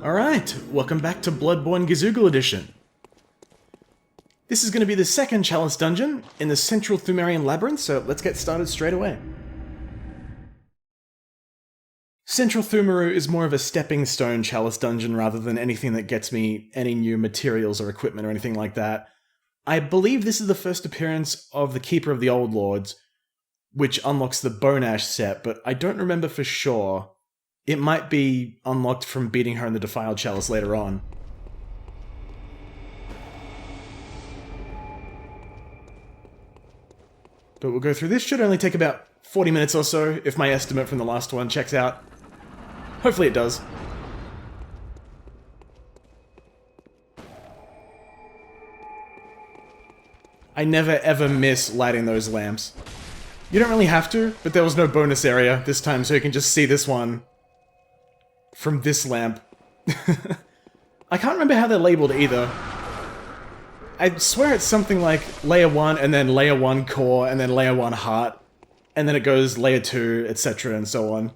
Alright, welcome back to Bloodborne Gizoogle Edition. This is going to be the second Chalice dungeon in the Central Thumerian Labyrinth, so let's get started straight away. Central Thumeru is more of a stepping stone Chalice dungeon rather than anything that gets me any new materials or equipment or anything like that. I believe this is the first appearance of the Keeper of the Old Lords, which unlocks the Bone Ash set, but I don't remember for sure. It might be unlocked from beating her in the Defiled Chalice later on. But we'll go through this. Should only take about 40 minutes or so, if my estimate from the last one checks out. Hopefully it does. I never ever miss lighting those lamps. You don't really have to, but there was no bonus area this time, so you can just see this one from this lamp. I can't remember how they're labeled either. I swear it's something like layer 1 and then layer 1 core and then layer 1 heart. And then it goes layer 2, etc. and so on.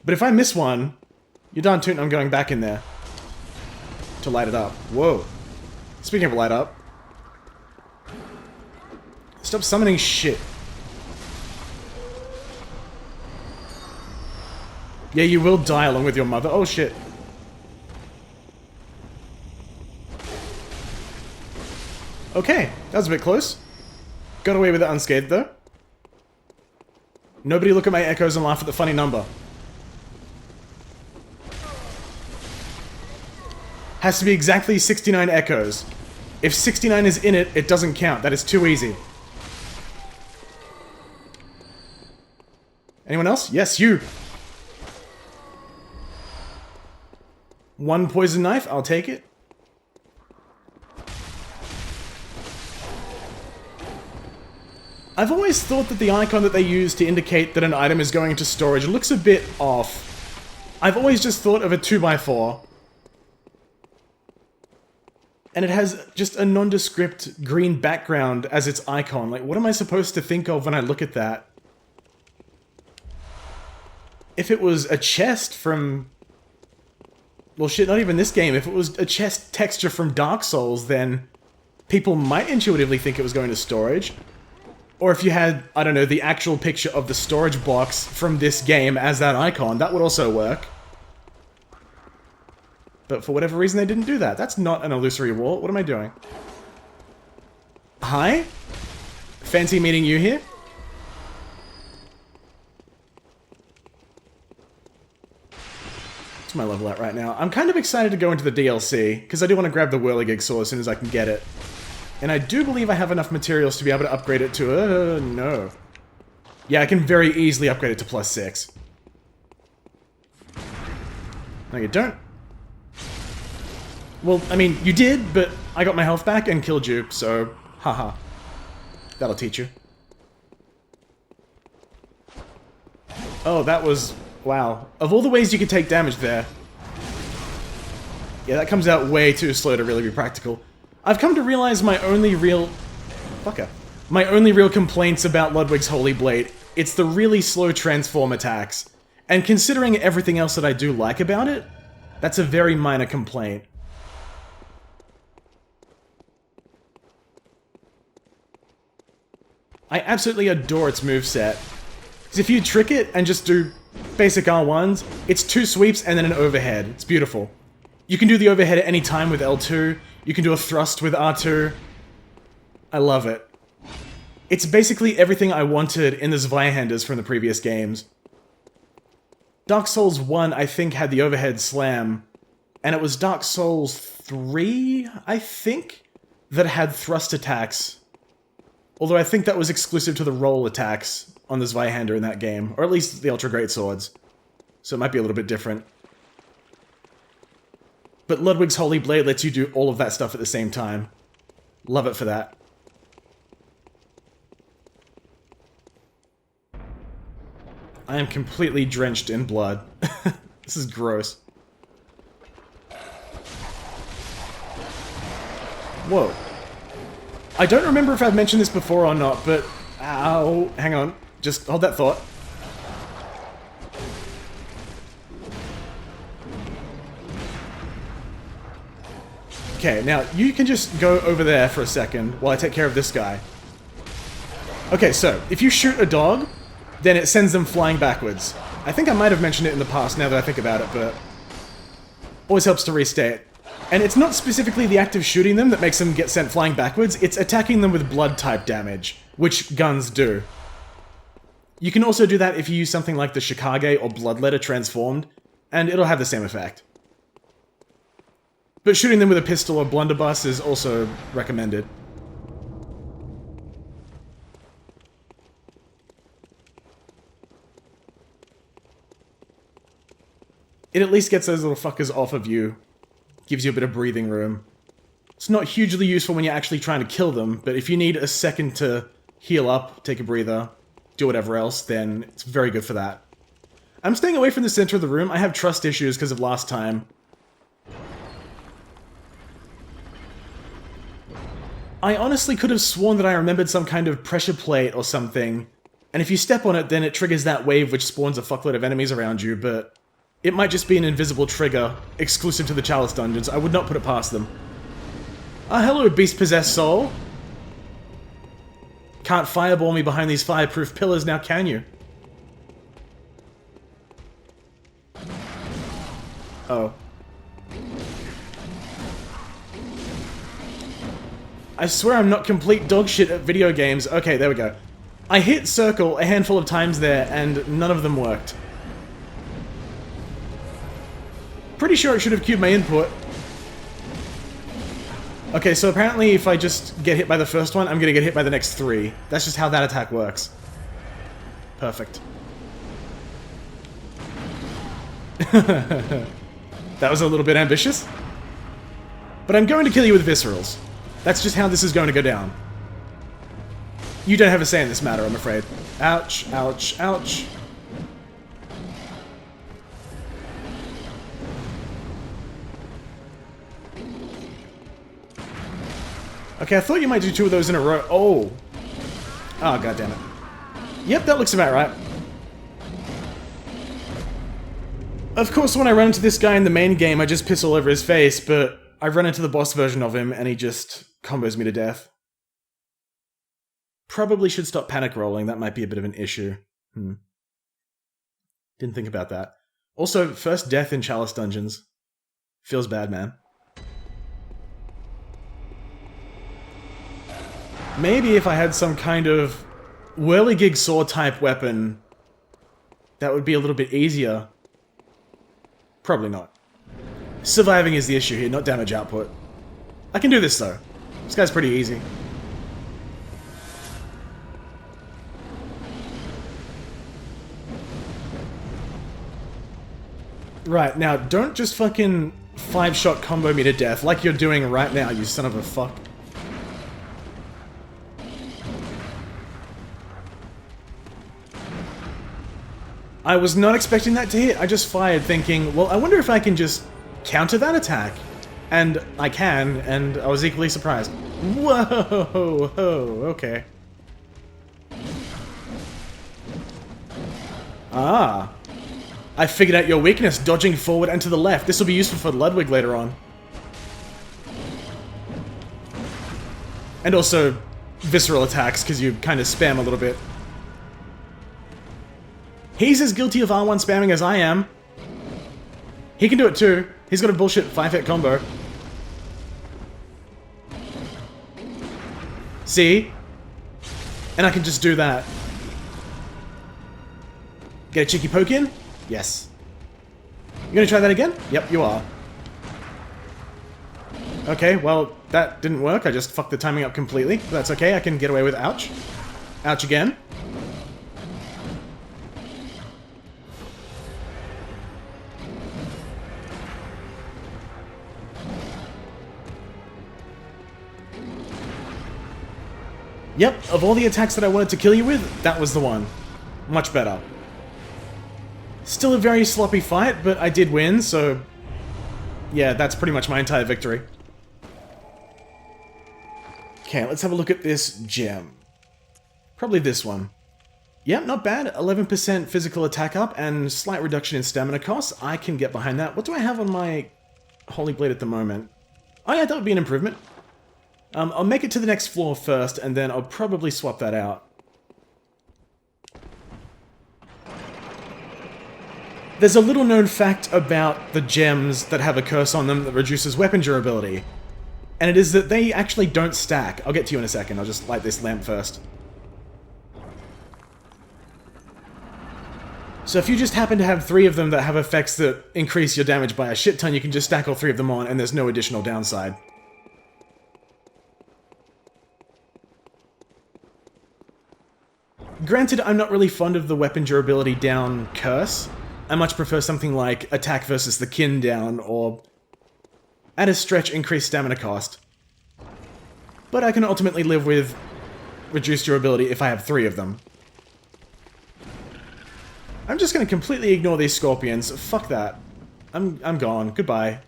But if I miss one, you're darn tootin' I'm going back in there to light it up. Whoa. Speaking of light up. Stop summoning shit. Yeah, you will die along with your mother. Oh shit. Okay, that was a bit close. Got away with it unscathed though. Nobody look at my echoes and laugh at the funny number. Has to be exactly 69 echoes. If 69 is in it, it doesn't count. That is too easy. Anyone else? Yes, you! One poison knife, I'll take it. I've always thought that the icon that they use to indicate that an item is going into storage looks a bit off. I've always just thought of a 2x4. And it has just a nondescript green background as its icon. Like, what am I supposed to think of when I look at that? If it was a chest from... well, shit, not even this game. If it was a chest texture from Dark Souls, then people might intuitively think it was going to storage. Or if you had, I don't know, the actual picture of the storage box from this game as that icon, that would also work. But for whatever reason, they didn't do that. That's not an illusory wall. What am I doing? Hi? Fancy meeting you here? What's my level at right now? I'm kind of excited to go into the DLC, because I do want to grab the Whirligig sword as soon as I can get it. And I do believe I have enough materials to be able to upgrade it to... no. Yeah, I can very easily upgrade it to +6. No, you don't. Well, I mean, you did, but I got my health back and killed you, so... haha. That'll teach you. Oh, that was... wow. Of all the ways you could take damage there... yeah, that comes out way too slow to really be practical. I've come to realize my only real... fucker. My only real complaints about Ludwig's Holy Blade, it's the really slow transform attacks. And considering everything else that I do like about it, that's a very minor complaint. I absolutely adore its moveset. Because if you trick it and just do basic R1s, it's 2 sweeps and then an overhead. It's beautiful. You can do the overhead at any time with L2. You can do a thrust with R2. I love it. It's basically everything I wanted in the Zweihanders from the previous games. Dark Souls 1, I think, had the overhead slam. And it was Dark Souls 3, I think, that had thrust attacks. Although I think that was exclusive to the roll attacks on the Zweihander in that game. Or at least the Ultra Great Swords. So it might be a little bit different. But Ludwig's Holy Blade lets you do all of that stuff at the same time. Love it for that. I am completely drenched in blood. This is gross. Whoa. I don't remember if I've mentioned this before or not, but... ow, hang on. Just hold that thought. Okay, now you can just go over there for a second while I take care of this guy. Okay, so if you shoot a dog, then it sends them flying backwards. I think I might have mentioned it in the past now that I think about it, but always helps to restate. And it's not specifically the act of shooting them that makes them get sent flying backwards, it's attacking them with blood type damage, which guns do. You can also do that if you use something like the Shikage or Bloodletter transformed, and it'll have the same effect. But shooting them with a pistol or blunderbuss is also recommended. It at least gets those little fuckers off of you. Gives you a bit of breathing room. It's not hugely useful when you're actually trying to kill them, but if you need a second to heal up, take a breather, do whatever else, then it's very good for that. I'm staying away from the center of the room. I have trust issues because of last time. I honestly could have sworn that I remembered some kind of pressure plate or something, and if you step on it, then it triggers that wave which spawns a fuckload of enemies around you, but it might just be an invisible trigger, exclusive to the Chalice dungeons. I would not put it past them. Ah, hello, beast-possessed soul! Can't fireball me behind these fireproof pillars now, can you? Oh. I swear I'm not complete dog shit at video games. Okay, there we go. I hit circle a handful of times there, and none of them worked. Pretty sure I should have queued my input. Okay, so apparently if I just get hit by the first one, I'm gonna get hit by the next 3. That's just how that attack works. Perfect. That was a little bit ambitious. But I'm going to kill you with viscerals. That's just how this is going to go down. You don't have a say in this matter, I'm afraid. Ouch, ouch, ouch. Okay, I thought you might do 2 of those in a row. Oh. Oh, goddammit. Yep, that looks about right. Of course, when I run into this guy in the main game, I just piss all over his face, but I run into the boss version of him, and he just combos me to death. Probably should stop panic rolling, that might be a bit of an issue. Didn't think about that. Also, first death in Chalice dungeons. Feels bad, man. Maybe if I had some kind of whirligig saw type weapon, that would be a little bit easier. Probably not. Surviving is the issue here, not damage output. I can do this though. This guy's pretty easy. Right, now don't just fucking 5-shot combo me to death like you're doing right now, you son of a fuck. I was not expecting that to hit. I just fired thinking, well, I wonder if I can just counter that attack. And I can, and I was equally surprised. Whoa, okay. Ah. I figured out your weakness, dodging forward and to the left. This will be useful for Ludwig later on. And also, visceral attacks, because you kind of spam a little bit. He's as guilty of R1 spamming as I am. He can do it too. He's got a bullshit 5-hit combo. See? And I can just do that. Get a cheeky poke in? Yes. You gonna try that again? Yep, you are. Okay, well, that didn't work. I just fucked the timing up completely. But that's okay, I can get away with ouch. Ouch again. Yep, of all the attacks that I wanted to kill you with, that was the one. Much better. Still a very sloppy fight, but I did win, so... yeah, that's pretty much my entire victory. Okay, let's have a look at this gem. Probably this one. Yep, not bad. 11% physical attack up and slight reduction in stamina costs. I can get behind that. What do I have on my Holy Blade at the moment? Oh yeah, that would be an improvement. I'll make it to the next floor first, and then I'll probably swap that out. There's a little known fact about the gems that have a curse on them that reduces weapon durability. And it is that they actually don't stack. I'll get to you in a second, I'll just light this lamp first. So if you just happen to have 3 of them that have effects that increase your damage by a shit ton, you can just stack all 3 of them on and there's no additional downside. Granted, I'm not really fond of the weapon durability down curse. I much prefer something like attack versus the kin down, or at a stretch increased stamina cost. But I can ultimately live with reduced durability if I have 3 of them. I'm just gonna completely ignore these scorpions. Fuck that. I'm gone. Goodbye.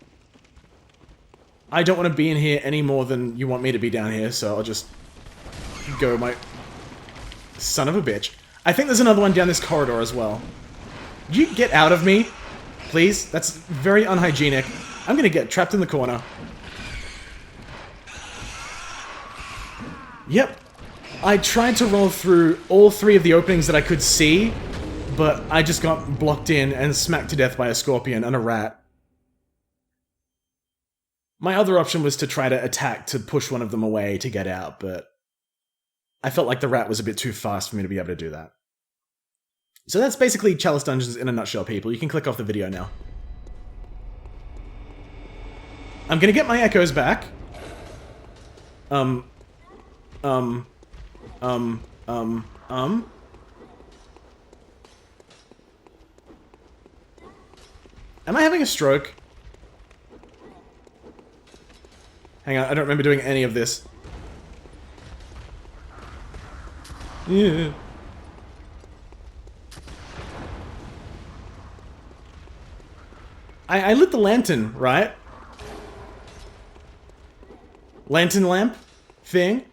I don't want to be in here any more than you want me to be down here, so I'll just go my... Son of a bitch. I think there's another one down this corridor as well. You get out of me, please? That's very unhygienic. I'm gonna get trapped in the corner. Yep. I tried to roll through all 3 of the openings that I could see, but I just got blocked in and smacked to death by a scorpion and a rat. My other option was to try to attack to push one of them away to get out, but I felt like the rat was a bit too fast for me to be able to do that. So that's basically Chalice Dungeons in a nutshell, people. You can click off the video now. I'm gonna get my echoes back. Am I having a stroke? Hang on, I don't remember doing any of this. Yeah. I lit the lantern, right? Lantern lamp thing.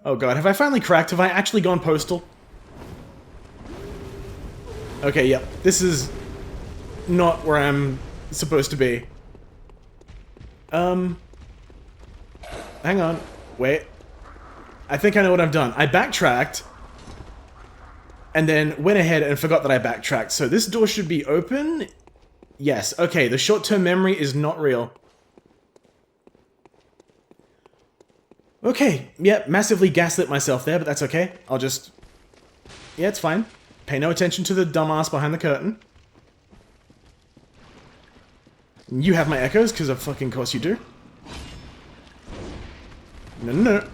Oh god, have I finally cracked? Have I actually gone postal? Okay, yep. This is not where I'm supposed to be. Hang on. Wait. I think I know what I've done. I backtracked, and then went ahead and forgot that I backtracked. So this door should be open? Yes. Okay, the short-term memory is not real. Okay, yep, massively gaslit myself there, but that's okay. I'll just... Yeah, it's fine. Pay no attention to the dumbass behind the curtain. You have my echoes, because of fucking course you do. No, no, no.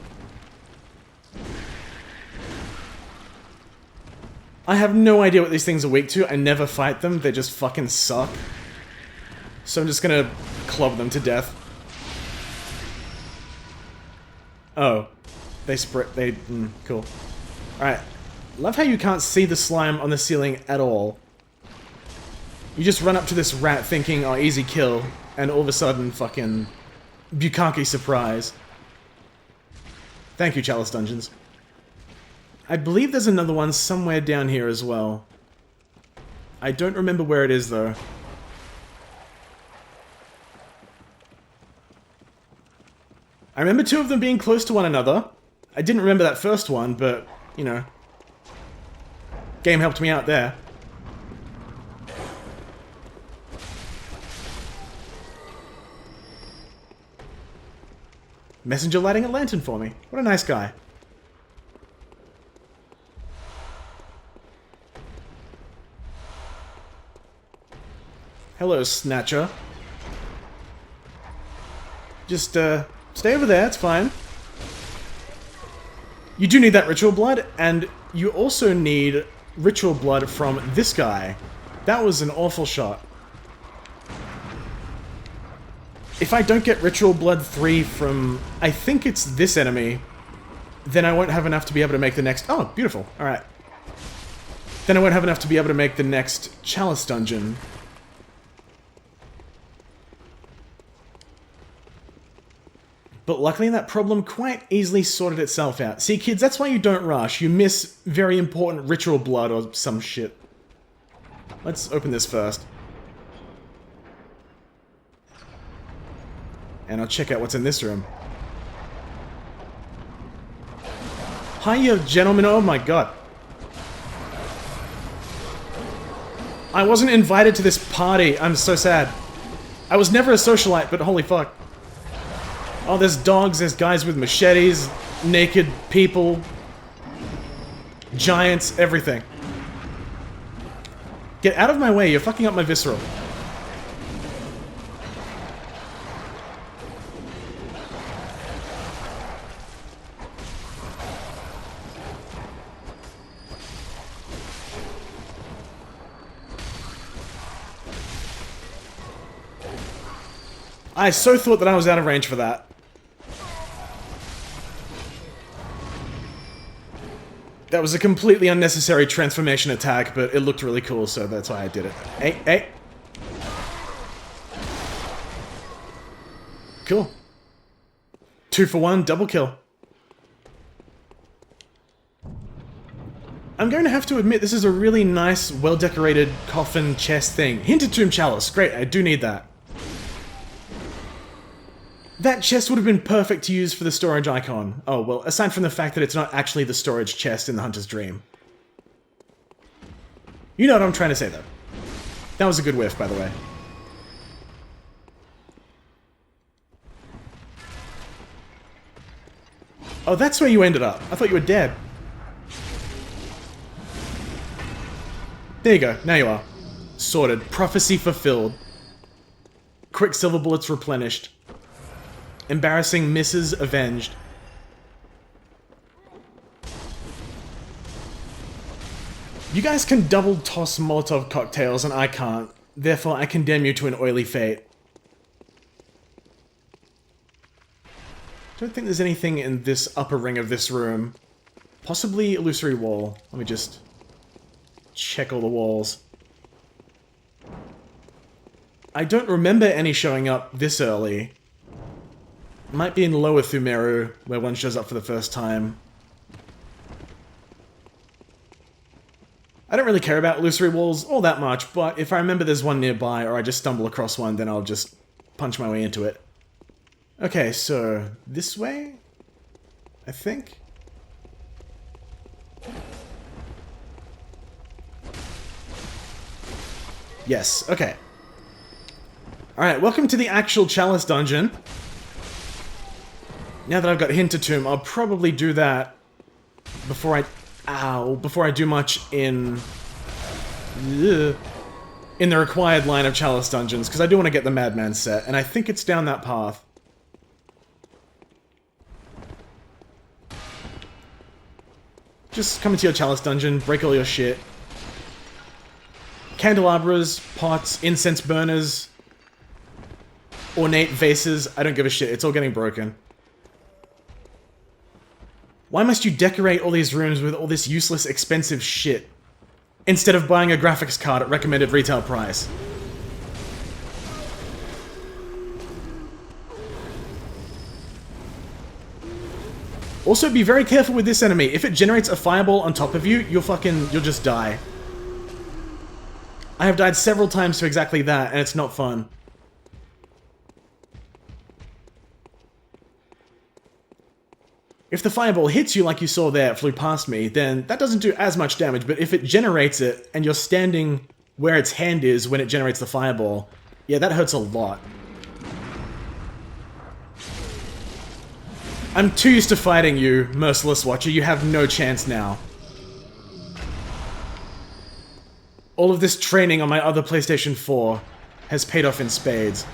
I have no idea what these things are weak to. I never fight them. They just fucking suck. So I'm just gonna club them to death. Oh. They cool. Alright. Love how you can't see the slime on the ceiling at all. You just run up to this rat thinking, oh, easy kill, and all of a sudden, fucking... Bukkake surprise. Thank you, Chalice Dungeons. I believe there's another one somewhere down here as well. I don't remember where it is, though. I remember 2 of them being close to one another. I didn't remember that first one, but, you know. Game helped me out there. Messenger lighting a lantern for me. What a nice guy. Hello, Snatcher. Just, stay over there, it's fine. You do need that ritual blood, and you also need ritual blood from this guy. That was an awful shot. If I don't get ritual blood 3 from, I think it's this enemy, then I won't have enough to be able to make the next... Oh, beautiful. Alright. Then I won't have enough to be able to make the next Chalice dungeon. But luckily that problem quite easily sorted itself out. See kids, that's why you don't rush. You miss very important ritual blood or some shit. Let's open this first. And I'll check out what's in this room. Hiya, gentlemen. Oh my god. I wasn't invited to this party. I'm so sad. I was never a socialite, but holy fuck. Oh, there's dogs, there's guys with machetes, naked people, giants, everything. Get out of my way, you're fucking up my visceral. I so thought that I was out of range for that. That was a completely unnecessary transformation attack, but it looked really cool, so that's why I did it. Hey, hey! Cool. 2 for 1, double kill. I'm going to have to admit, this is a really nice, well-decorated coffin chest thing. Hinted Tomb Chalice, great, I do need that. That chest would have been perfect to use for the storage icon. Oh, well, aside from the fact that it's not actually the storage chest in the Hunter's Dream. You know what I'm trying to say, though. That was a good whiff, by the way. Oh, that's where you ended up. I thought you were dead. There you go, now you are. Sorted. Prophecy fulfilled. Quicksilver bullets replenished. Embarrassing misses avenged. You guys can double toss Molotov cocktails and I can't. Therefore, I condemn you to an oily fate. Don't think there's anything in this upper ring of this room. Possibly illusory wall. Let me just check all the walls. I don't remember any showing up this early. Might be in Lower Thumeru, where one shows up for the first time. I don't really care about illusory walls all that much, but if I remember there's one nearby, or I just stumble across one, then I'll just punch my way into it. Okay, so this way? I think? Yes, okay. Alright, welcome to the actual Chalice dungeon. Now that I've got Hinted Tomb, I'll probably do that before I do much in the required line of Chalice dungeons, because I do want to get the Madman set, and I think it's down that path. Just come into your Chalice dungeon, break all your shit. Candelabras, pots, incense burners, ornate vases, I don't give a shit, it's all getting broken. Why must you decorate all these rooms with all this useless, expensive shit, instead of buying a graphics card at recommended retail price? Also, be very careful with this enemy. If it generates a fireball on top of you, you'll just die. I have died several times to exactly that, and it's not fun. If the fireball hits you like you saw there, it flew past me, then that doesn't do as much damage, but if it generates it, and you're standing where its hand is when it generates the fireball, yeah, that hurts a lot. I'm too used to fighting you, Merciless Watcher, you have no chance now. All of this training on my other PlayStation 4 has paid off in spades.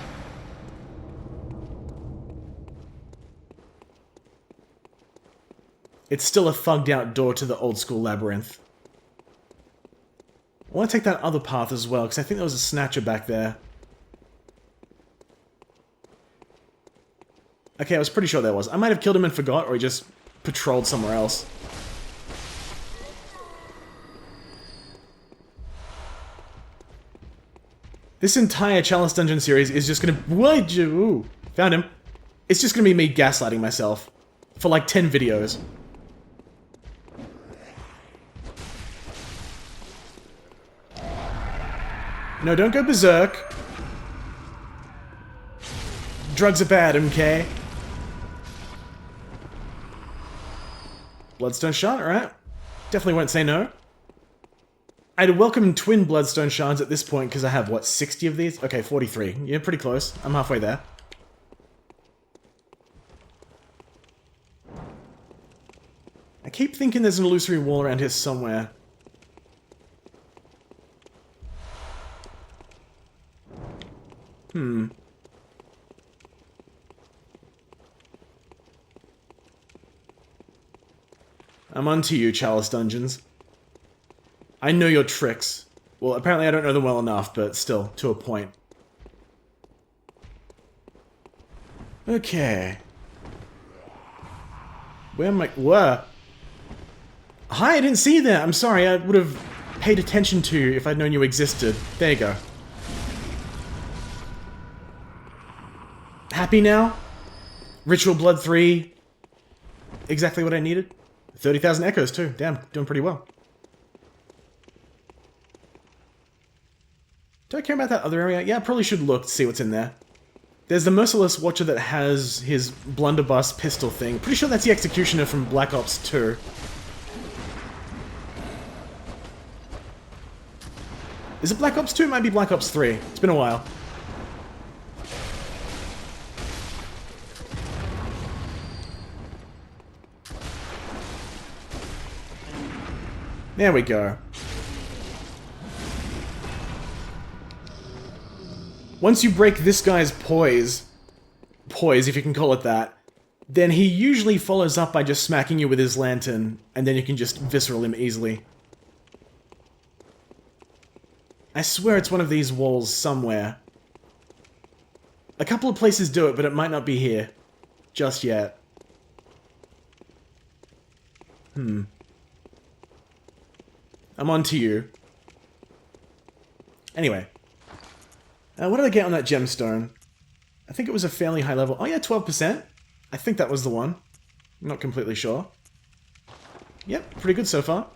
It's still a thugged out door to the old school labyrinth. I want to take that other path as well, because I think there was a snatcher back there. Okay, I was pretty sure there was. I might have killed him and forgot, or he just patrolled somewhere else. This entire Chalice Dungeon series is just gonna... Whoa! Found him. It's just gonna be me gaslighting myself for like 10 videos. No, don't go berserk. Drugs are bad, okay? Bloodstone shard, alright. Definitely won't say no. I'd welcome twin bloodstone shards at this point because I have, what, 60 of these? Okay, 43. Yeah, pretty close. I'm halfway there. I keep thinking there's an illusory wall around here somewhere. I'm onto you, Chalice Dungeons. I know your tricks. Well, apparently I don't know them well enough, but still, to a point. Okay. Where am I? Where? Hi, I didn't see you there. I'm sorry, I would have paid attention to you if I'd known you existed. There you go. Happy now? Ritual Blood 3. Exactly what I needed. 30,000 echoes too. Damn, doing pretty well. Do I care about that other area? Yeah, I probably should look to see what's in there. There's the Merciless Watcher that has his blunderbuss pistol thing. Pretty sure that's the Executioner from Black Ops 2. Is it Black Ops 2? It might be Black Ops 3. It's been a while. There we go. Once you break this guy's poise, if you can call it that, then he usually follows up by just smacking you with his lantern, and then you can just visceral him easily. I swear it's one of these walls somewhere. A couple of places do it, but it might not be here. Just yet. I'm on to you. Anyway. What did I get on that gemstone? I think it was a fairly high level. Oh yeah, 12%. I think that was the one. I'm not completely sure. Yep, pretty good so far.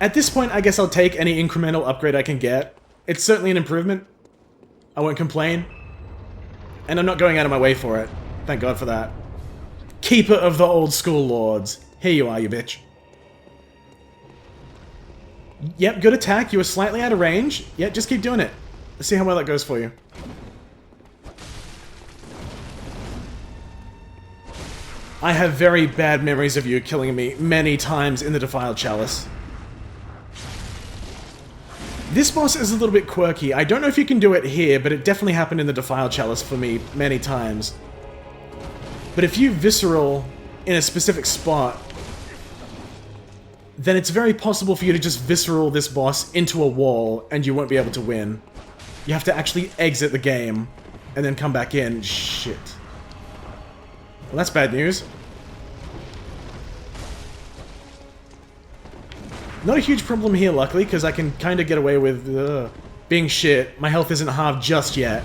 At this point, I guess I'll take any incremental upgrade I can get. It's certainly an improvement. I won't complain. And I'm not going out of my way for it. Thank God for that. Keeper of the old school lords. Here you are, you bitch. Yep, good attack. You were slightly out of range. Yep, just keep doing it. Let's see how well that goes for you. I have very bad memories of you killing me many times in the Defiled Chalice. This boss is a little bit quirky. I don't know if you can do it here, but it definitely happened in the Defiled Chalice for me many times. But if you visceral in a specific spot, then it's very possible for you to just visceral this boss into a wall and you won't be able to win. You have to actually exit the game and then come back in. Shit. Well, that's bad news. Not a huge problem here, luckily, because I can kind of get away with being shit. My health isn't halved just yet.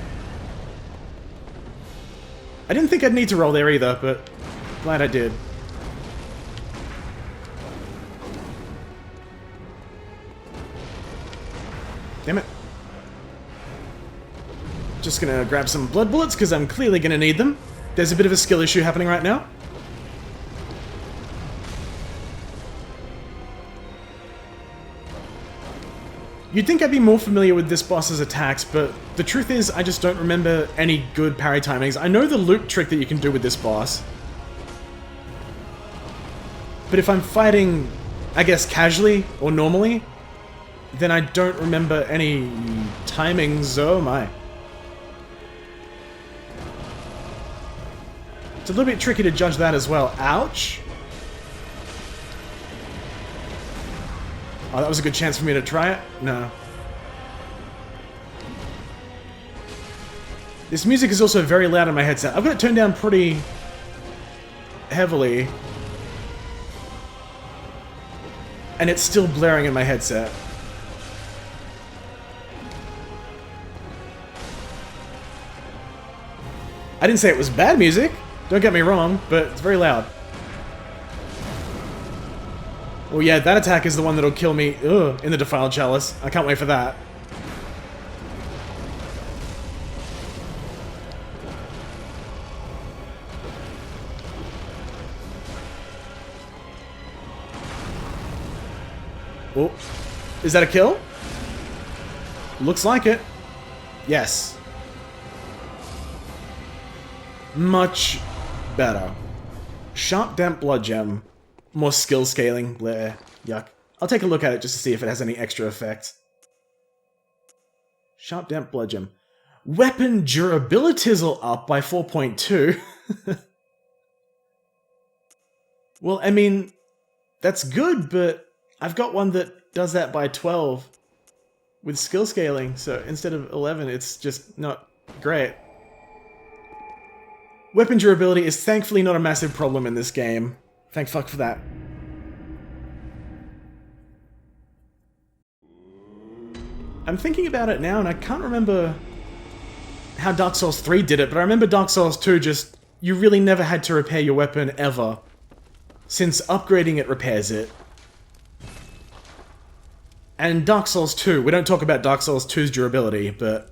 I didn't think I'd need to roll there either, but glad I did. Damn it. Just gonna grab some blood bullets, because I'm clearly gonna need them. There's a bit of a skill issue happening right now. You'd think I'd be more familiar with this boss's attacks, but the truth is I just don't remember any good parry timings. I know the loop trick that you can do with this boss. But if I'm fighting, I guess, casually or normally, then I don't remember any timings. Oh my. It's a little bit tricky to judge that as well. Ouch. Oh, that was a good chance for me to try it? No. This music is also very loud in my headset. I've got it turned down pretty heavily. And it's still blaring in my headset. I didn't say it was bad music, don't get me wrong, but it's very loud. Oh yeah, that attack is the one that'll kill me in the Defiled Chalice. I can't wait for that. Oh, is that a kill? Looks like it. Yes. Much better. Sharp Damp Blood Gem. More skill scaling. Bleh. Yuck. I'll take a look at it just to see if it has any extra effects. Sharp Damp Blood Gem. Weapon durability's up by 4.2. Well, I mean, that's good, but I've got one that does that by 12 with skill scaling, so instead of 11, it's just not great. Weapon durability is thankfully not a massive problem in this game. Thank fuck for that. I'm thinking about it now, and I can't remember how Dark Souls 3 did it, but I remember Dark Souls 2 just... You really never had to repair your weapon, ever. Since upgrading it repairs it. And Dark Souls 2, we don't talk about Dark Souls 2's durability, but...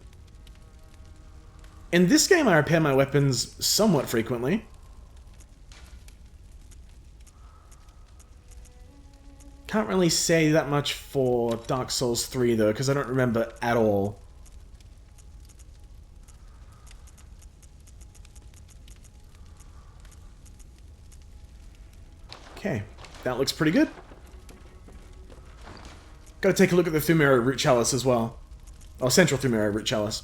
In this game I repair my weapons somewhat frequently. Can't really say that much for Dark Souls 3 though, because I don't remember at all. Okay, that looks pretty good. Gotta take a look at the Thumero Root Chalice as well. Oh, Central Thumero Root Chalice.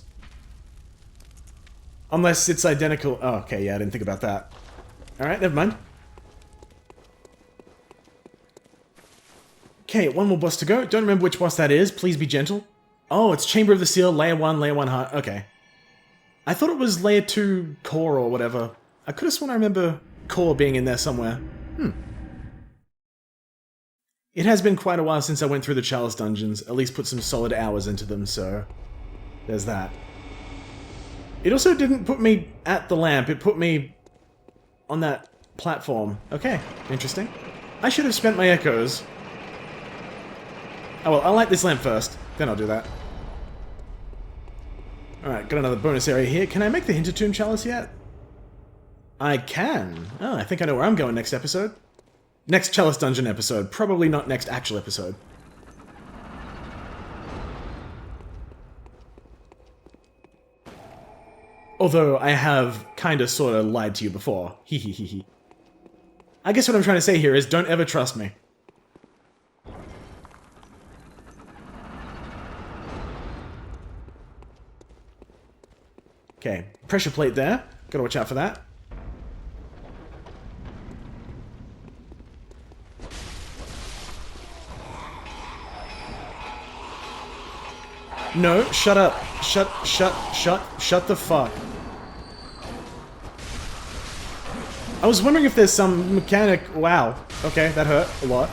Unless it's identical... Oh, okay, yeah, I didn't think about that. Alright, never mind. Okay, one more boss to go. Don't remember which boss that is. Please be gentle. Oh, it's Chamber of the Seal, Layer 1, Layer 1 Heart. Okay. I thought it was Layer 2 Core or whatever. I could have sworn I remember Core being in there somewhere. It has been quite a while since I went through the Chalice dungeons. At least put some solid hours into them, so... There's that. It also didn't put me at the lamp. It put me on that platform. Okay, interesting. I should have spent my echoes. Oh well, I'll light this lamp first. Then I'll do that. Alright, got another bonus area here. Can I make the Hintertomb Chalice yet? I can. Oh, I think I know where I'm going next episode. Next Chalice Dungeon episode. Probably not next actual episode. Although I have kinda sorta lied to you before. Hee hee hee hee. I guess what I'm trying to say here is don't ever trust me. Okay, pressure plate there. Gotta watch out for that. No, shut up. Shut the fuck. I was wondering if there's some mechanic... Wow. Okay, that hurt a lot.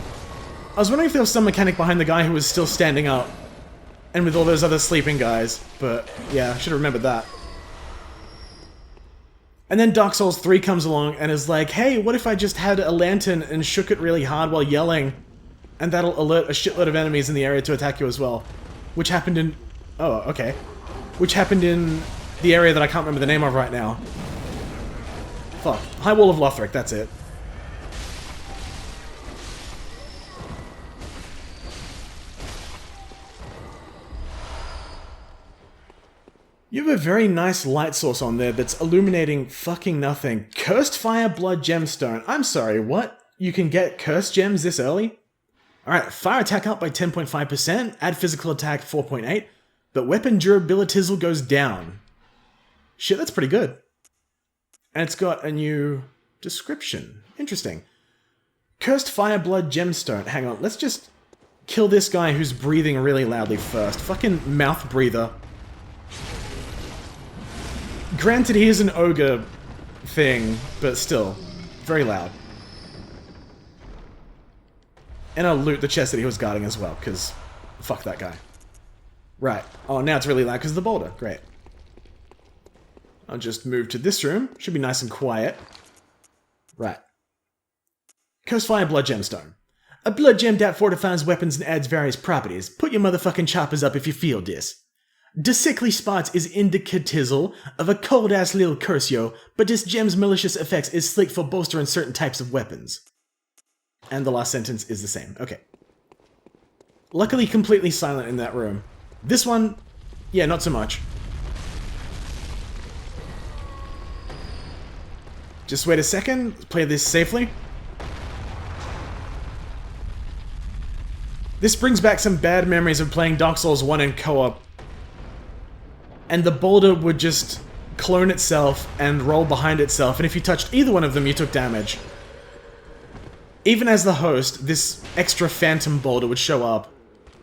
I was wondering if there was some mechanic behind the guy who was still standing up. And with all those other sleeping guys. But, yeah, I should have remembered that. And then Dark Souls 3 comes along and is like, hey, what if I just had a lantern and shook it really hard while yelling? And that'll alert a shitload of enemies in the area to attack you as well. Which happened in... Oh, okay. Which happened in the area that I can't remember the name of right now. Fuck. High Wall of Lothric, that's it. You have a very nice light source on there that's illuminating fucking nothing. Cursed Fire Blood Gemstone. I'm sorry, what? You can get cursed gems this early? Alright, fire attack up by 10.5%, add physical attack 4.8, but weapon durability goes down. Shit, that's pretty good. And it's got a new description. Interesting. Cursed Fire Blood Gemstone. Hang on, let's just kill this guy who's breathing really loudly first. Fucking mouth breather. Granted, he is an ogre thing, but still, very loud. And I'll loot the chest that he was guarding as well, because fuck that guy. Right. Oh, now it's really loud because of the boulder. Great. I'll just move to this room. Should be nice and quiet. Right. Coastfire Blood Gemstone. A blood gem that fortifies weapons and adds various properties. Put your motherfucking choppers up if you feel this. The sickly spots is indicatizzle of a cold-ass little curse, yo, but this gem's malicious effects is slick for bolstering certain types of weapons. And the last sentence is the same. Okay. Luckily completely silent in that room. This one, yeah, not so much. Just wait a second, let's play this safely. This brings back some bad memories of playing Dark Souls 1 in co-op. And the boulder would just clone itself and roll behind itself, and if you touched either one of them, you took damage. Even as the host, this extra phantom boulder would show up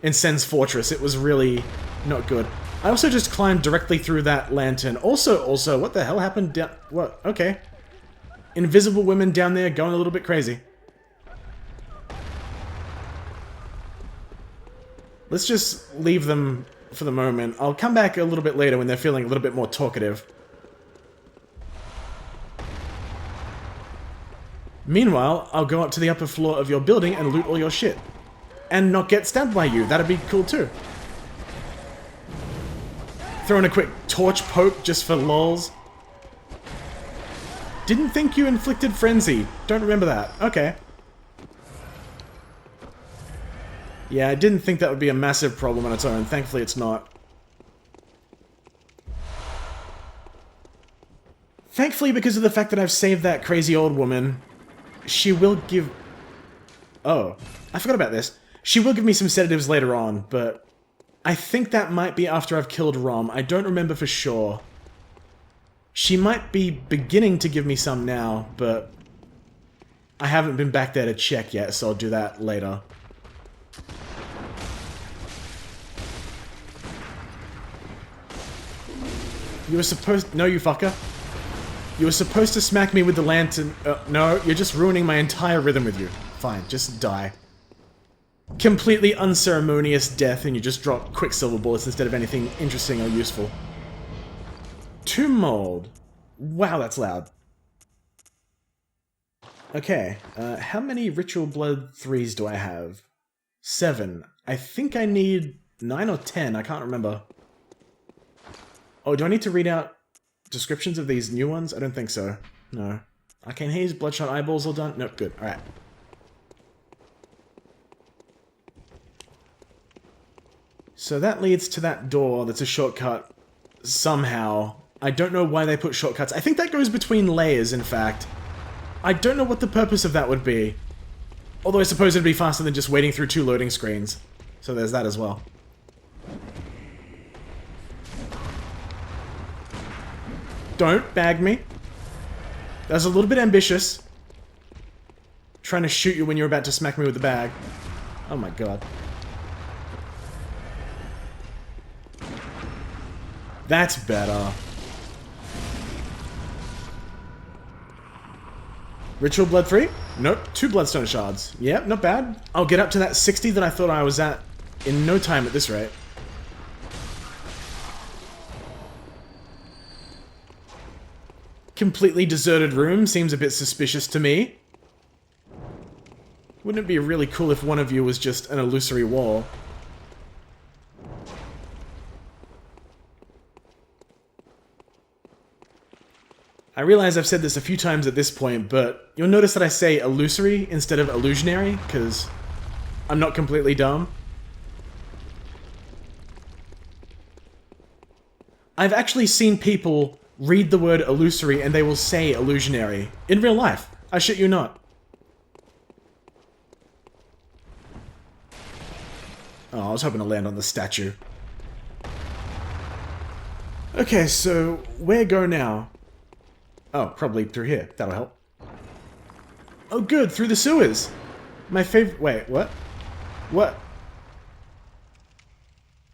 in Sen's Fortress. It was really not good. I also just climbed directly through that lantern. Also, what the hell happened down... What? Okay. Invisible women down there going a little bit crazy. Let's just leave them for the moment. I'll come back a little bit later when they're feeling a little bit more talkative. Meanwhile, I'll go up to the upper floor of your building and loot all your shit. And not get stabbed by you. That'd be cool too. Throw in a quick torch poke just for lols. Didn't think you inflicted frenzy. Don't remember that. Okay. Yeah, I didn't think that would be a massive problem on its own. Thankfully, it's not. Thankfully, because of the fact that I've saved that crazy old woman, she will give... Oh, I forgot about this. She will give me some sedatives later on, but I think that might be after I've killed Rom. I don't remember for sure. She might be beginning to give me some now, but I haven't been back there to check yet, so I'll do that later. You were supposed... No, you fucker. You were supposed to smack me with the lantern... no, you're just ruining my entire rhythm with you. Fine, just die. Completely unceremonious death, and you just drop quicksilver bullets instead of anything interesting or useful. Tomb mold. Wow, that's loud. Okay, how many Ritual Blood 3s do I have? 7. I think I need 9 or 10, I can't remember. Oh, do I need to read out descriptions of these new ones? I don't think so. No. Arcane Haze, Bloodshot Eyeballs all done? Nope, good. Alright. So that leads to that door that's a shortcut somehow. I don't know why they put shortcuts. I think that goes between layers, in fact. I don't know what the purpose of that would be. Although I suppose it'd be faster than just waiting through 2 loading screens. So there's that as well. Don't bag me. That was a little bit ambitious. Trying to shoot you when you're about to smack me with the bag. Oh my god. That's better. Ritual Blood 3? Nope, 2 Bloodstone Shards. Yep, not bad. I'll get up to that 60 that I thought I was at in no time at this rate. Completely deserted room seems a bit suspicious to me. Wouldn't it be really cool if one of you was just an illusory wall? I realize I've said this a few times at this point, but you'll notice that I say illusory instead of illusionary, because I'm not completely dumb. I've actually seen people read the word illusory and they will say illusionary. In real life. I shit you not. Oh, I was hoping to land on the statue. Okay, so where go now? Oh, probably through here. That'll help. Oh good, through the sewers! My favorite- wait, what? What?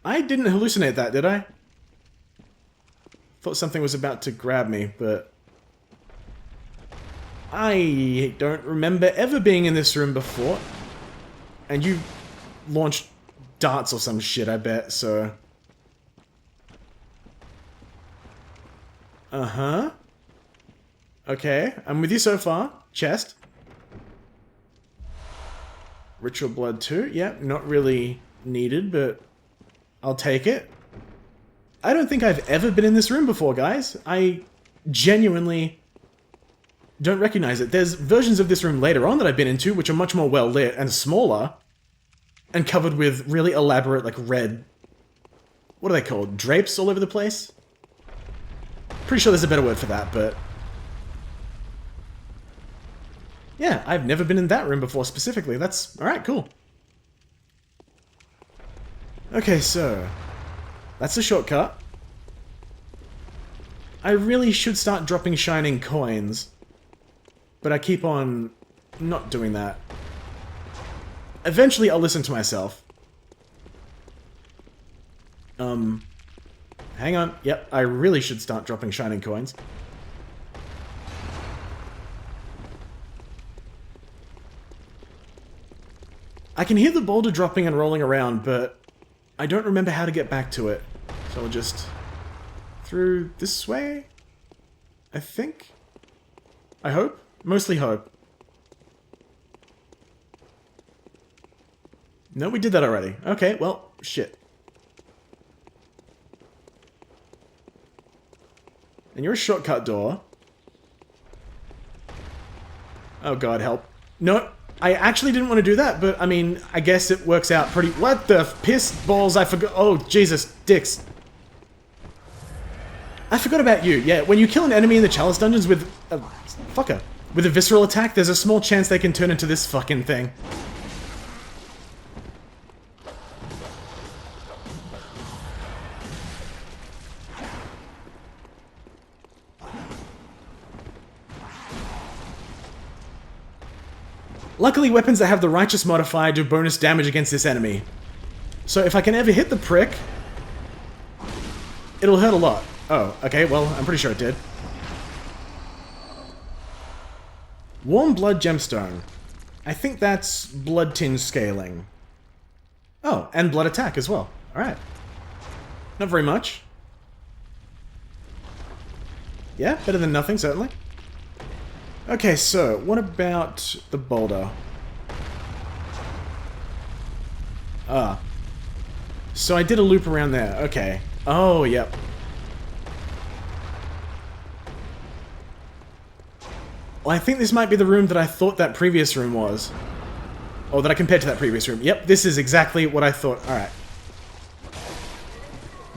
I didn't hallucinate that, did I? Thought something was about to grab me, but... I don't remember ever being in this room before. And you launched darts or some shit, I bet, so... Uh-huh. Okay, I'm with you so far. Chest. Ritual blood too. Yeah, not really needed, but I'll take it. I don't think I've ever been in this room before, guys. I genuinely don't recognize it. There's versions of this room later on that I've been into, which are much more well lit and smaller, and covered with really elaborate, like, red... what are they called? Drapes all over the place? Pretty sure there's a better word for that, but... yeah, I've never been in that room before specifically. That's... alright, cool. Okay, so... that's a shortcut. I really should start dropping shining coins, but I keep on not doing that. Eventually I'll listen to myself. Hang on. Yep, I really should start dropping shining coins. I can hear the boulder dropping and rolling around, but I don't remember how to get back to it. So I'll just... through this way? I think? I hope? Mostly hope. No, we did that already. Okay, well, shit. And you're a shortcut door. Oh god, help. No, I actually didn't want to do that, but I mean, I guess it works out pretty... what the piss balls, I forgot... oh, Jesus, dicks. I forgot about you. Yeah, when you kill an enemy in the Chalice dungeons with a... fucker. With a visceral attack, there's a small chance they can turn into this fucking thing. Luckily, weapons that have the Righteous modifier do bonus damage against this enemy. So if I can ever hit the prick, it'll hurt a lot. Oh, okay, well, I'm pretty sure it did. Warm Blood Gemstone. I think that's Blood Tinge scaling. Oh, and Blood Attack as well. Alright. Not very much. Yeah, better than nothing, certainly. Okay, so, what about the boulder? Ah. So I did a loop around there, okay. Oh, yep. Well, I think this might be the room that I thought that previous room was. Or that I compared to that previous room. Yep, this is exactly what I thought. Alright.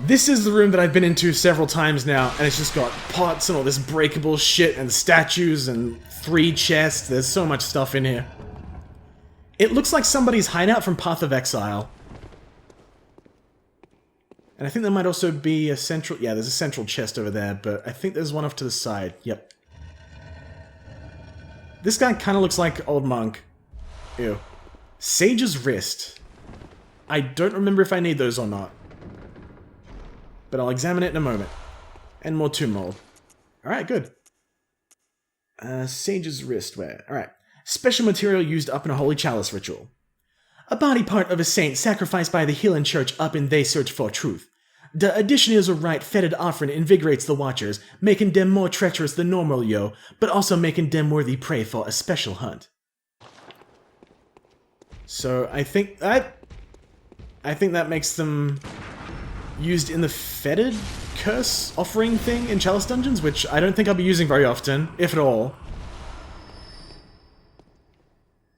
This is the room that I've been into several times now, and it's just got pots and all this breakable shit, and statues, and 3 chests. There's so much stuff in here. It looks like somebody's hideout from Path of Exile. And I think there might also be a central... yeah, there's a central chest over there, but I think there's one off to the side. Yep. This guy kind of looks like Old Monk. Ew. Sage's Wrist. I don't remember if I need those or not. But I'll examine it in a moment. And more tomb mold. Alright, good. Sage's Wristwear. Alright. Special material used up in a holy chalice ritual. A body part of a saint sacrificed by the healing church up in they search for truth. The addition is a right fetid offering invigorates the watchers, making them more treacherous than normal yo, but also making them worthy prey for a special hunt. So I think that makes them used in the fetid curse offering thing in Chalice dungeons, which I don't think I'll be using very often, if at all.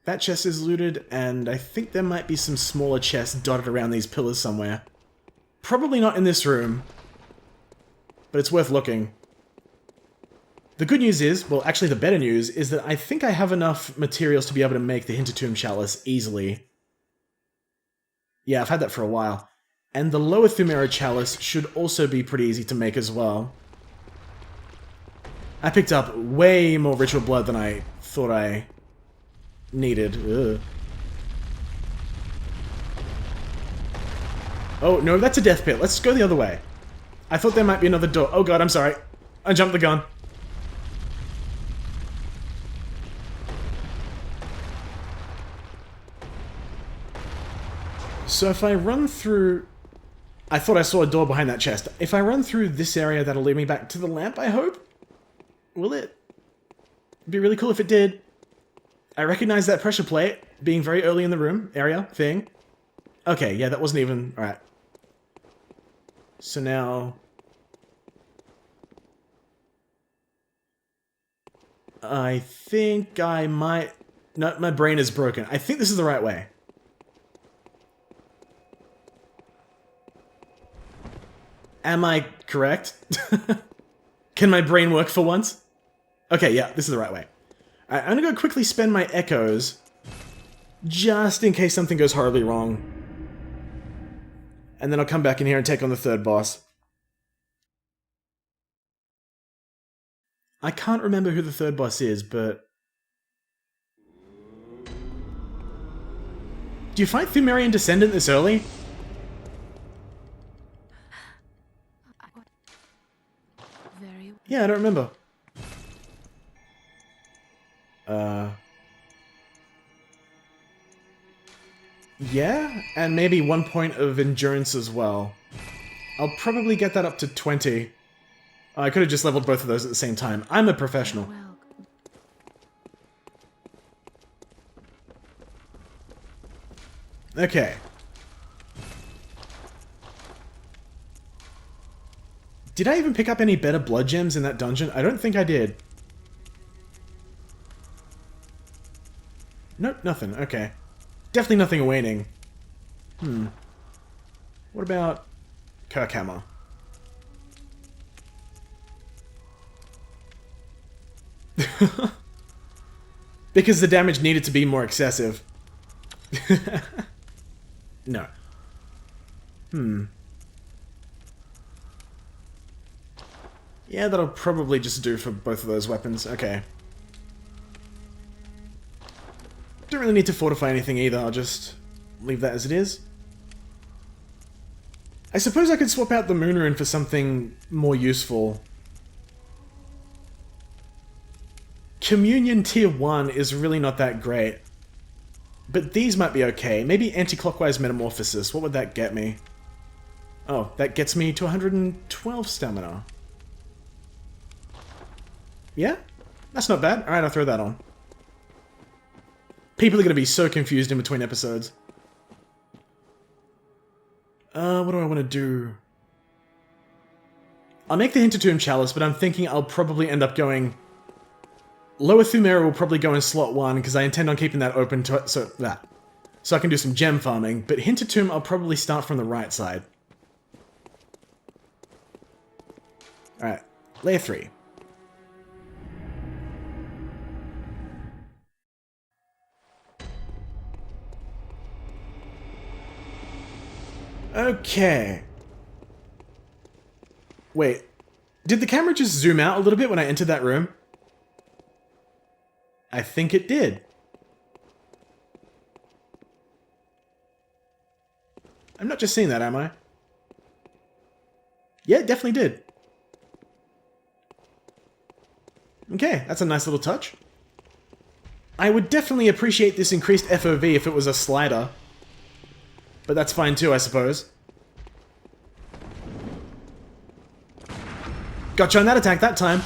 That chest is looted, and I think there might be some smaller chests dotted around these pillars somewhere. Probably not in this room, but it's worth looking. The good news is, well, actually the better news, is that I think I have enough materials to be able to make the Hintertomb Chalice easily. Yeah, I've had that for a while. And the Lower Thumera Chalice should also be pretty easy to make as well. I picked up way more ritual blood than I thought I needed. Ugh. Oh, no, that's a death pit. Let's go the other way. I thought there might be another door. Oh god, I'm sorry. I jumped the gun. So if I run through... I thought I saw a door behind that chest. If I run through this area, that'll lead me back to the lamp, I hope? Will it? It'd be really cool if it did. I recognize that pressure plate being very early in the room area thing. Okay, yeah, that wasn't even... Alright. So now... I think I might... No, my brain is broken. I think this is the right way. Am I correct? Can my brain work for once? Okay, yeah, this is the right way. Alright, I'm gonna go quickly spend my echoes, just in case something goes horribly wrong. And then I'll come back in here and take on the third boss. I can't remember who the third boss is, but... Do you fight Thumerian Descendant this early? Yeah, I don't remember. Yeah, and maybe 1 point of endurance as well. I'll probably get that up to 20. I could have just leveled both of those at the same time. I'm a professional. Okay. Did I even pick up any better blood gems in that dungeon? I don't think I did. Nope, nothing. Okay. Definitely nothing waning. What about Kirkhammer? Because the damage needed to be more excessive. No. Yeah, that'll probably just do for both of those weapons. Okay. Don't really need to fortify anything either, I'll just leave that as it is. I suppose I could swap out the Moon Rune for something more useful. Communion Tier 1 is really not that great. But these might be okay. Maybe Anti-Clockwise Metamorphosis, what would that get me? Oh, that gets me to 112 stamina. Yeah? That's not bad. Alright, I'll throw that on. People are going to be so confused in between episodes. What do I want to do? I'll make the Hintertomb Chalice, but I'm thinking I'll probably end up going... Lower Thumera will probably go in slot 1, because I intend on keeping that open to, so I can do some gem farming, but Hintertomb I'll probably start from the right side. Alright, Layer 3. Okay. Wait. Did the camera just zoom out a little bit when I entered that room? I think it did. I'm not just seeing that, am I? Yeah, it definitely did. Okay, that's a nice little touch. I would definitely appreciate this increased FOV if it was a slider. But that's fine too, I suppose. Gotcha on that attack that time.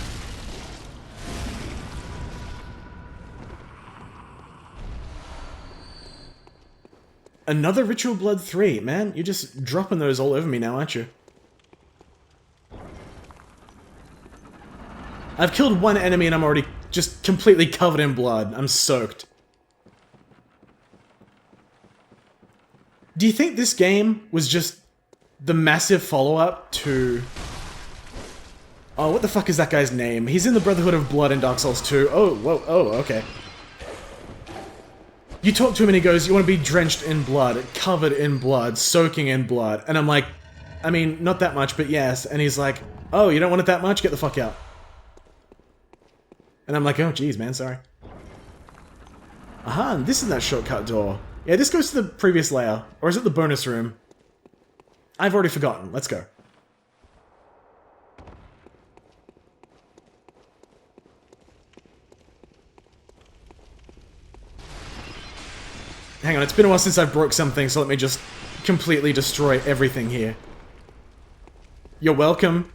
Another Ritual Blood 3. Man, you're just dropping those all over me now, aren't you? I've killed one enemy and I'm already just completely covered in blood. I'm soaked. Do you think this game was just the massive follow-up to... Oh, what the fuck is that guy's name? He's in the Brotherhood of Blood in Dark Souls 2. Oh, whoa, oh, okay. You talk to him and he goes, you want to be drenched in blood, covered in blood, soaking in blood. And I'm like, I mean, not that much, but yes. And he's like, oh, you don't want it that much? Get the fuck out. And I'm like, oh, geez, man, sorry. Aha, this is that shortcut door. Yeah, this goes to the previous layer. Or is it the bonus room? I've already forgotten. Let's go. Hang on, it's been a while since I broke something, so let me just completely destroy everything here. You're welcome.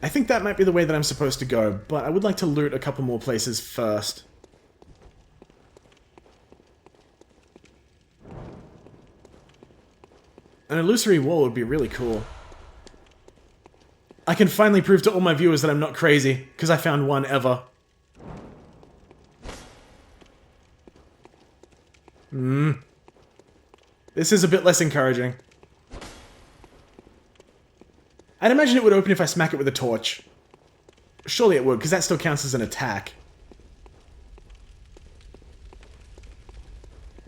I think that might be the way that I'm supposed to go, but I would like to loot a couple more places first. An illusory wall would be really cool. I can finally prove to all my viewers that I'm not crazy, because I found one ever. This is a bit less encouraging. I'd imagine it would open if I smack it with a torch. Surely it would, because that still counts as an attack.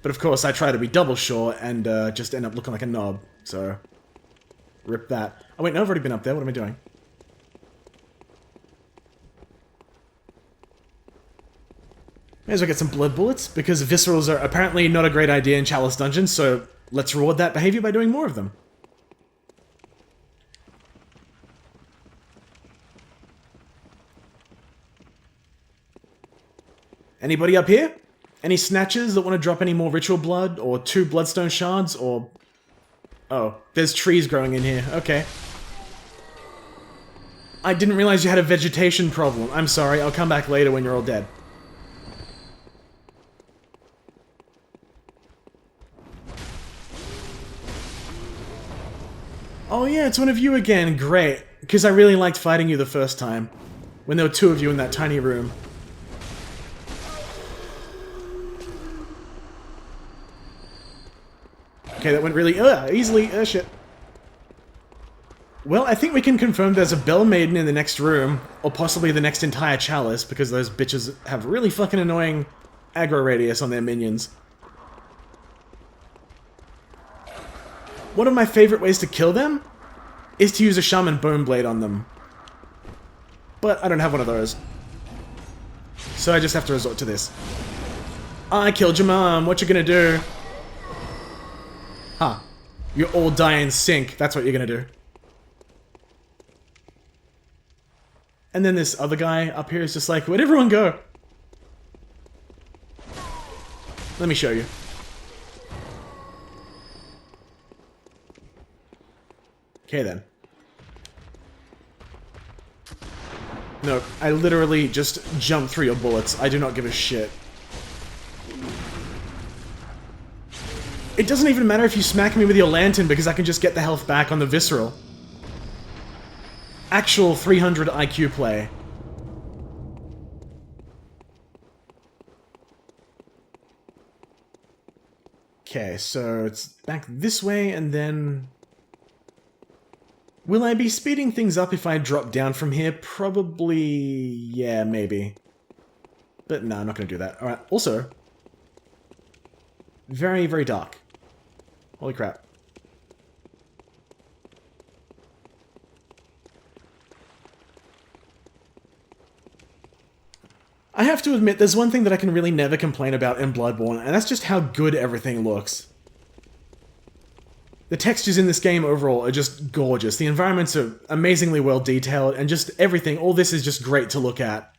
But of course, I try to be double sure and just end up looking like a knob, so... Rip that. Oh wait, no, I've already been up there. What am I doing? May as well get some blood bullets, because viscerals are apparently not a great idea in Chalice dungeons, so let's reward that behavior by doing more of them. Anybody up here? Any snatchers that want to drop any more ritual blood, or 2 bloodstone shards, or... Oh, there's trees growing in here. Okay. I didn't realize you had a vegetation problem. I'm sorry, I'll come back later when you're all dead. Oh yeah, it's one of you again. Great. Because I really liked fighting you the first time. When there were 2 of you in that tiny room. Okay, that went really easily. Shit. Well, I think we can confirm there's a Bell Maiden in the next room, or possibly the next entire Chalice, because those bitches have really fucking annoying aggro radius on their minions. One of my favorite ways to kill them is to use a Shaman Bone Blade on them. But I don't have one of those. So I just have to resort to this. I killed your mom, what you gonna do? Huh. You all die in sync, that's what you're gonna do. And then this other guy up here is just like, where'd everyone go? Let me show you. Okay then. No, I literally just jump through your bullets. I do not give a shit. It doesn't even matter if you smack me with your lantern because I can just get the health back on the visceral. Actual 300 IQ play. Okay, so it's back this way and then... Will I be speeding things up if I drop down from here? Probably... yeah, maybe. But no, I'm not going to do that. Alright, also... Very, very dark. Holy crap. I have to admit, there's one thing that I can really never complain about in Bloodborne, and that's just how good everything looks. The textures in this game overall are just gorgeous. The environments are amazingly well detailed, and just everything, all this is just great to look at.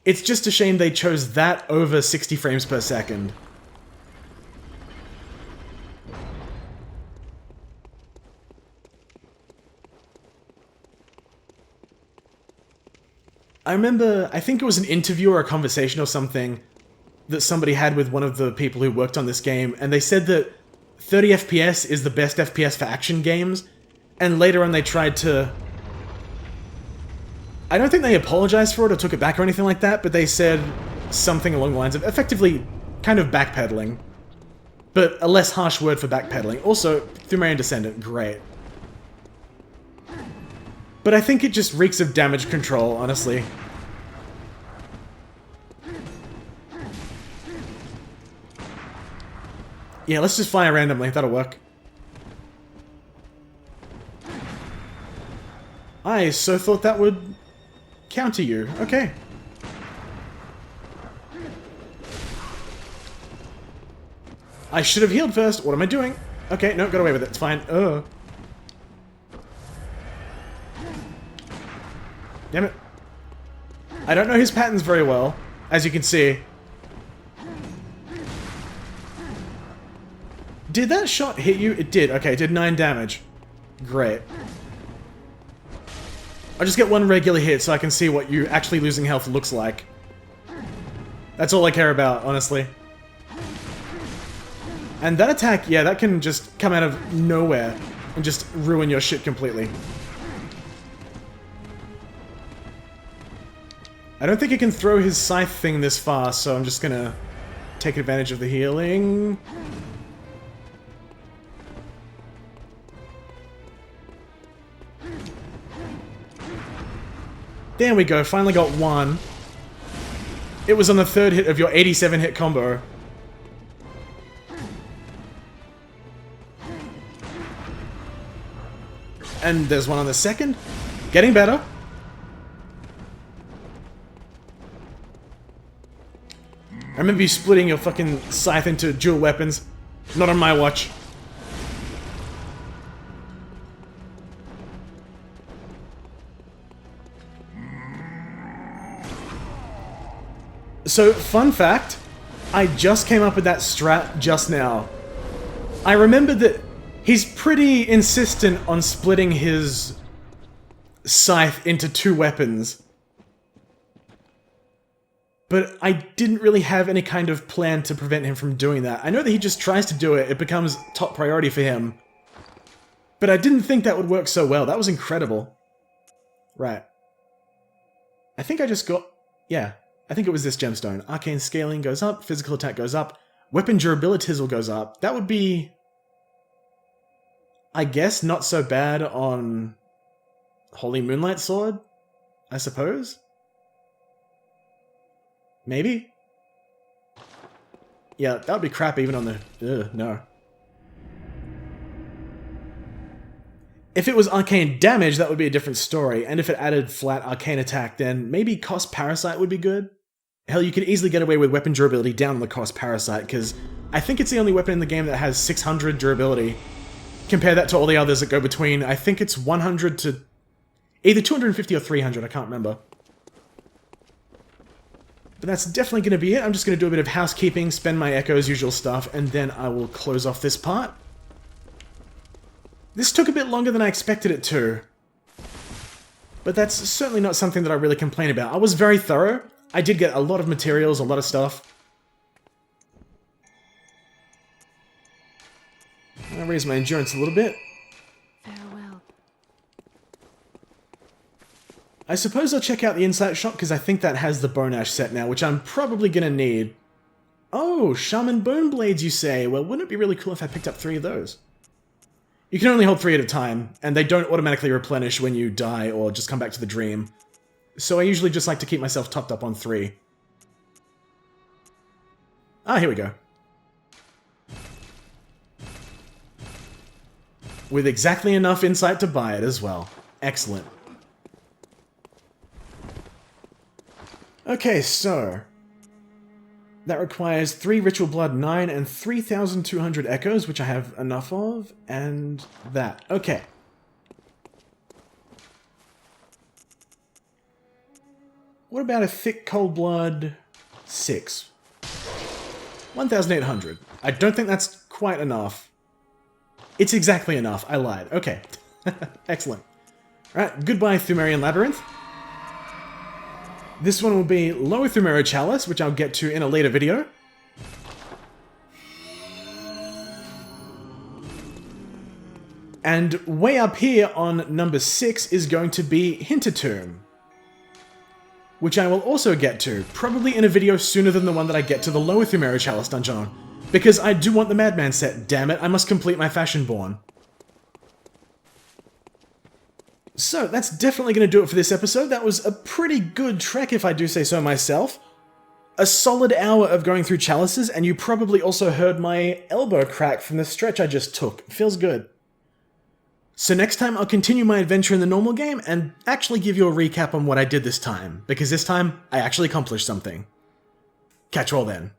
It's just a shame they chose that over 60 frames per second. I remember, I think it was an interview or a conversation or something that somebody had with one of the people who worked on this game, and they said that 30 FPS is the best FPS for action games, and later on they tried to... I don't think they apologized for it or took it back or anything like that, but they said something along the lines of effectively kind of backpedaling. But a less harsh word for backpedaling. Also, through my own descendant, great. But I think it just reeks of damage control, honestly. Yeah, let's just fire randomly, that'll work. I so thought that would counter you. Okay. I should have healed first. What am I doing? Okay, no, got away with it. It's fine. Damn it. I don't know his patterns very well, as you can see. did that shot hit you? It did. Okay, it did 9 damage. Great. I'll just get one regular hit so I can see what you actually losing health looks like. That's all I care about, honestly. And that attack, yeah, that can just come out of nowhere and just ruin your shit completely. I don't think he can throw his scythe thing this far, so I'm just gonna take advantage of the healing. There we go, finally got one. It was on the 3rd hit of your 87 hit combo. And there's one on the 2nd. Getting better. I remember you splitting your fucking scythe into dual weapons. Not on my watch. So, fun fact, I just came up with that strat just now. I remembered that he's pretty insistent on splitting his scythe into 2 weapons. But I didn't really have any kind of plan to prevent him from doing that. I know that he just tries to do it, it becomes top priority for him. But I didn't think that would work so well. That was incredible. Right. I think I just got... yeah. I think it was this gemstone. Arcane scaling goes up, physical attack goes up, weapon durability goes up. That would be... I guess not so bad on Holy Moonlight Sword, I suppose? Maybe? Yeah, that would be crap even on the... ugh, no. If it was arcane damage, that would be a different story, and if it added flat arcane attack, then maybe cost parasite would be good. Hell, you could easily get away with weapon durability down on the cost parasite, because I think it's the only weapon in the game that has 600 durability. Compare that to all the others that go between, I think it's 100 to... either 250 or 300, I can't remember. But that's definitely going to be it. I'm just going to do a bit of housekeeping, spend my echoes, usual stuff, and then I will close off this part. This took a bit longer than I expected it to. But that's certainly not something that I really complain about. I was very thorough. I did get a lot of materials, a lot of stuff. I'll raise my endurance a little bit. Farewell. I suppose I'll check out the insight shop because I think that has the bone ash set now, which I'm probably gonna need. Oh, shaman bone blades, you say? Well, wouldn't it be really cool if I picked up 3 of those? You can only hold 3 at a time, and they don't automatically replenish when you die or just come back to the dream. So I usually just like to keep myself topped up on 3. Ah, here we go. With exactly enough insight to buy it as well. Excellent. Okay, so... that requires 3 Ritual Blood 9 and 3,200 Echoes, which I have enough of, and that. Okay. What about a Thick Cold Blood 6? 1,800. I don't think that's quite enough. It's exactly enough. I lied. Okay. Excellent. Alright, goodbye Thumerian Labyrinth. This one will be Lower Thumero Chalice, which I'll get to in a later video. And way up here on number 6 is going to be Hintertomb, which I will also get to, probably in a video sooner than the one that I get to the Lower Thumero Chalice dungeon on. Because I do want the Madman set, damn it, I must complete my Fashionborn. So, that's definitely going to do it for this episode. That was a pretty good trek, if I do say so myself. A solid hour of going through chalices, and you probably also heard my elbow crack from the stretch I just took. It feels good. So next time I'll continue my adventure in the normal game, and actually give you a recap on what I did this time, because this time I actually accomplished something. Catch you all then.